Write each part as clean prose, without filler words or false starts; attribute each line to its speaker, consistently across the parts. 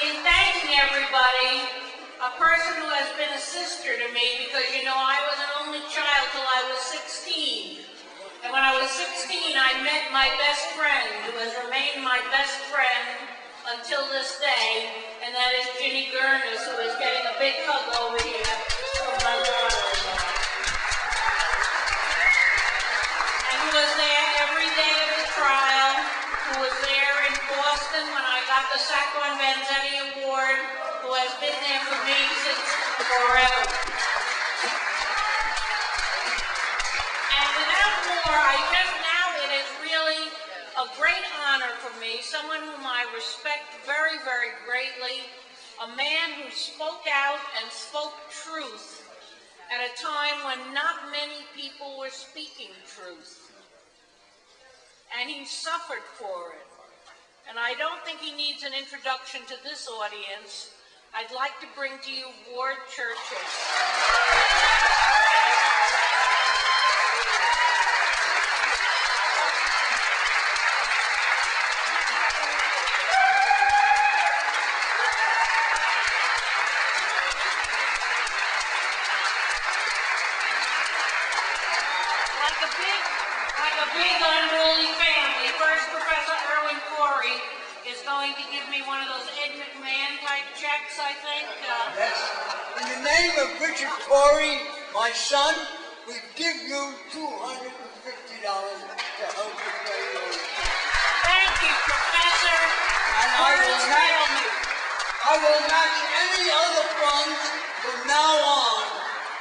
Speaker 1: In thanking everybody, a person who has been a sister to me, because you know I was an only child till I was 16. And when I was 16, I met my best friend, who has remained my best friend until this day, and that is Ginny Gurnis, who is getting a big hug over here from my daughter. And who was there every day of the trial, who was there in Boston when I got the Sacron Vanzetti Award, who has been there for me since forever. And without more, I just now, it is really a great honor for me, someone whom I respect very, very greatly, a man who spoke out and spoke truth at a time when not many people were speaking truth. And he suffered for it. And I don't think he needs an introduction to this audience. I'd like to bring to you Ward Churchill. Like a big unruly family. First, Professor Erwin Corey is going to give me one of those Ed McMahon type checks, I think.
Speaker 2: Yes. In the name of Richard Corey, my son, we give you $250 to help us pay your.
Speaker 1: Thank you, Professor.
Speaker 2: And I will match any other funds from now on.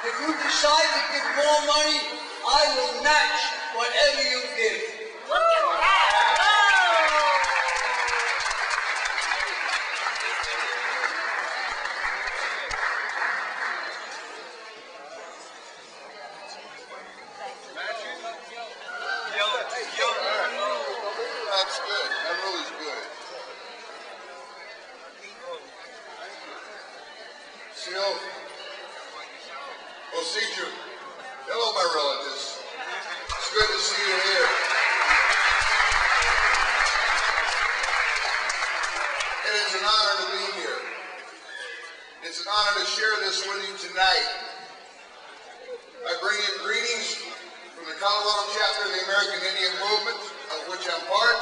Speaker 2: If you decide to give more money, I will match whatever you give.
Speaker 1: Look at that! Oh!
Speaker 3: That's good. That really is good. Seal. Well, see you. Hello, my relatives. It's good to see you here. It is an honor to be here. It's an honor to share this with you tonight. I bring you greetings from the Colorado chapter of the American Indian Movement, of which I'm part.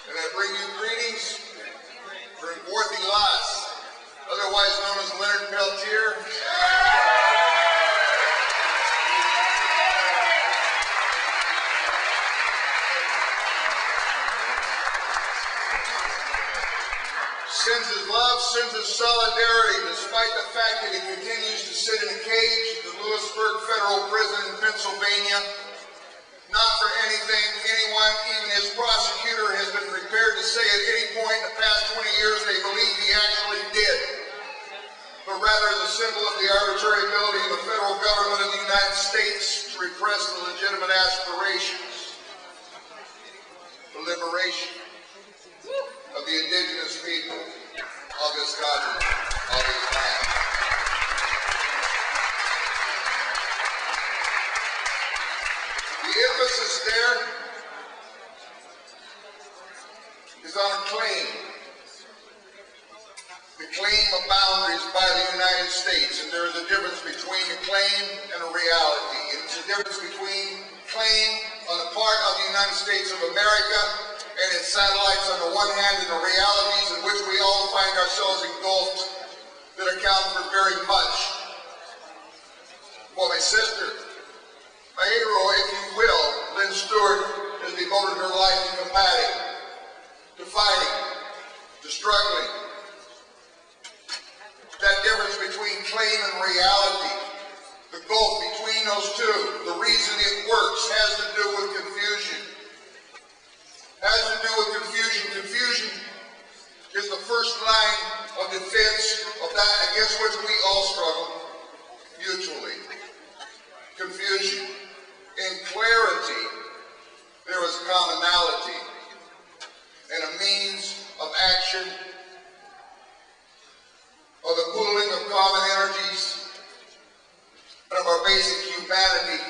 Speaker 3: And I bring you greetings from Worthy Lots, otherwise known as Leonard Peltier. Sends his love, sends his solidarity, despite the fact that he continues to sit in a cage at the Lewisburg Federal Prison in Pennsylvania. Not for anything, anyone, even his prosecutor, has been prepared to say at any point in the past 20 years they believe he actually did. But rather as a symbol of the arbitrary ability of the federal government of the United States to repress the legitimate aspirations, the liberation of the indigenous people of this country, of this land. The emphasis there is on a claim. The claim of boundaries by the United States, and there is a difference between a claim and a reality. It's a difference between claim on the part of the United States of America and its satellites on the one hand, and the realities in which we all find ourselves engulfed that account for very much. Well, my sister, my hero, if you will, Lynne Stewart, has devoted her life to combating, to fighting, to struggling. That difference between claim and reality, the gulf between those two, the reason it works has to do with confusion. Has to do with confusion. Confusion is the first line of defense of that against which we all struggle mutually. Confusion. In clarity, there is commonality and a means of action, of the pooling of common energies and of our basic humanity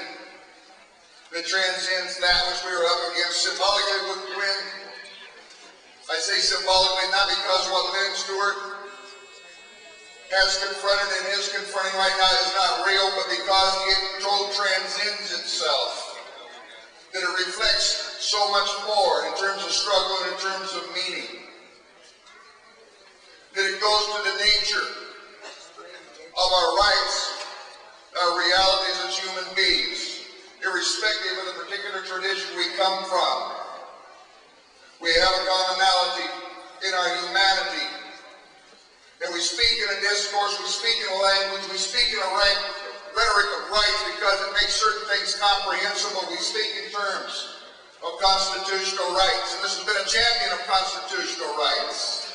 Speaker 3: that transcends that which we are up against symbolically with Lynne. I say symbolically not because what Lynne Stewart has confronted and is confronting right now is not real, but because it transcends itself. That it reflects so much more in terms of struggle and in terms of meaning. That it goes to the nature of our rights, our realities as human beings, irrespective of the particular tradition we come from. We have a commonality in our humanity. And we speak in a discourse, we speak in a language, we speak in a rhetoric of rights because it makes certain things comprehensible. We speak in terms of constitutional rights. And this has been a champion of constitutional rights.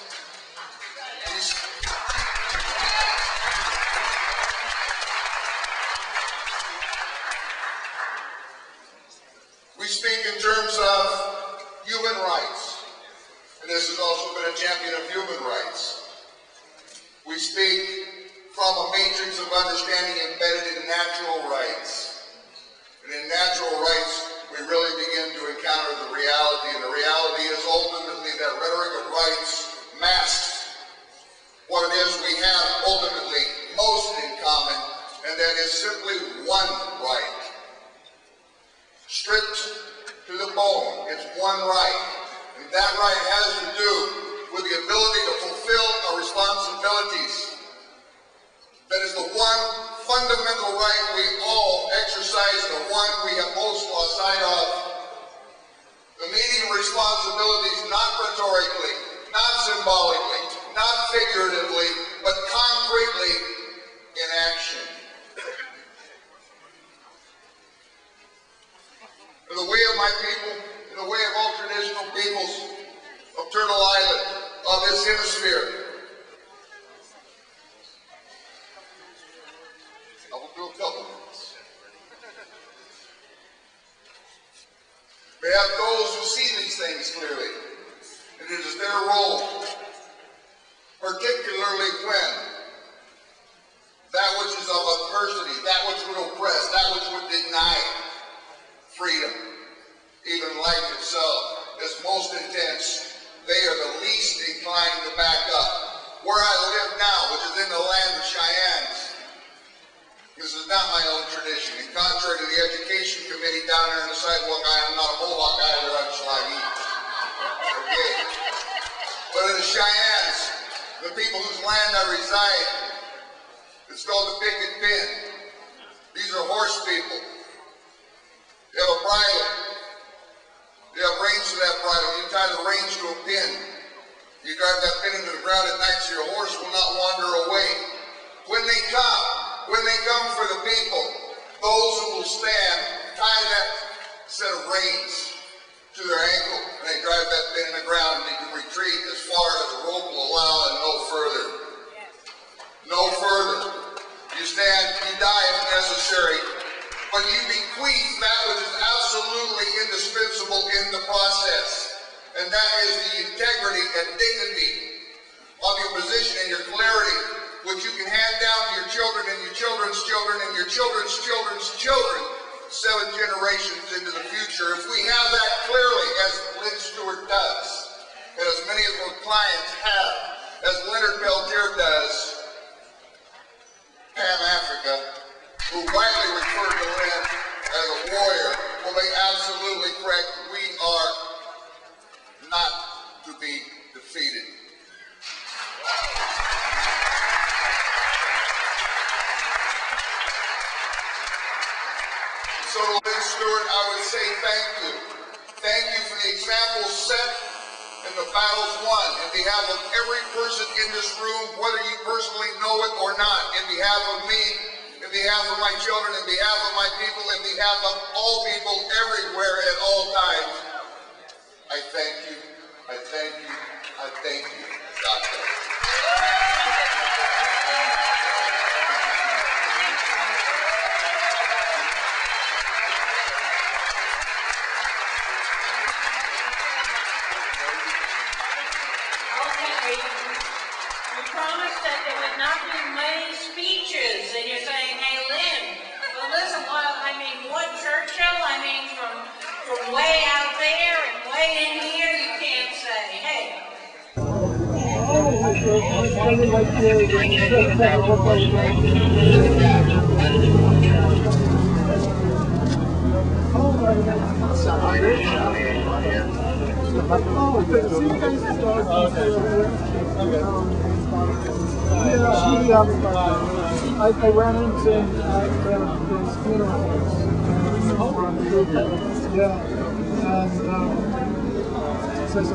Speaker 3: We speak in terms of human rights. And this has also been a champion of human rights. We speak from a matrix of understanding embedded in natural rights. And in natural rights, we really begin to encounter the reality. And the reality is ultimately that rhetoric of rights masks what it is we have ultimately most in common, and that is simply one right. Stripped to the bone, it's one right. And that right has to do with the ability to fulfill our responsibilities. That is the one fundamental right we all exercise, the one we have most lost sight of. The meaning of responsibilities not rhetorically, not symbolically, not figuratively, but concretely in action. In the way of my people, in the way of all traditional peoples of Turtle Island, of this hemisphere, I will do a couple minutes. We have those who see these things clearly, and it is their role, particularly when that which is of adversity, that which would oppress, that which would deny freedom, even life itself, is most intense. They are the least inclined to back up. Where I live now, which is in the land of Cheyennes, this is not my own tradition. And contrary to the education committee down there in the sidewalk, I am not a Mohawk either, I'm Schlagee. Okay. But in the Cheyennes, the people whose land I reside, it's called the picket pin. These are horse people. They have a bridle. They have reins to that bridle. You tie the reins to a pin. You drive that pin into the ground at night so your horse will not wander away. When they come for the people, those who will stand, tie that set of reins to their ankle, and they drive that pin in the ground, and they can retreat as far as the rope will allow and no further. No further. You stand, you die if necessary, but you bequeath that which is absolutely indispensable in the process, and that is the integrity and dignity of your position and your clarity, which you can hand down to your children and your children's children and your children's children's children, 7 generations into the future. If we have that clearly, as Lynne Stewart does, and as many of her clients have, as Leonard Peltier does, Pan Africa, who widely referred to Lynne as a warrior, will be absolutely correct. We are not to be defeated. So to Lynne Stewart, I would say thank you. Thank you for the example set and the battles won in behalf of every person in this room, whether you personally know it or not, in behalf of me, in behalf of my children, in behalf of my people, in behalf of all people everywhere at all times. I thank you. I thank you. I thank you. God bless.
Speaker 1: You promised that there would not be many speeches, and you're saying, hey, Lynne, well, listen, what Churchill, say in here, you can't say, hey.
Speaker 4: I ran into his funeral. Yeah, and says,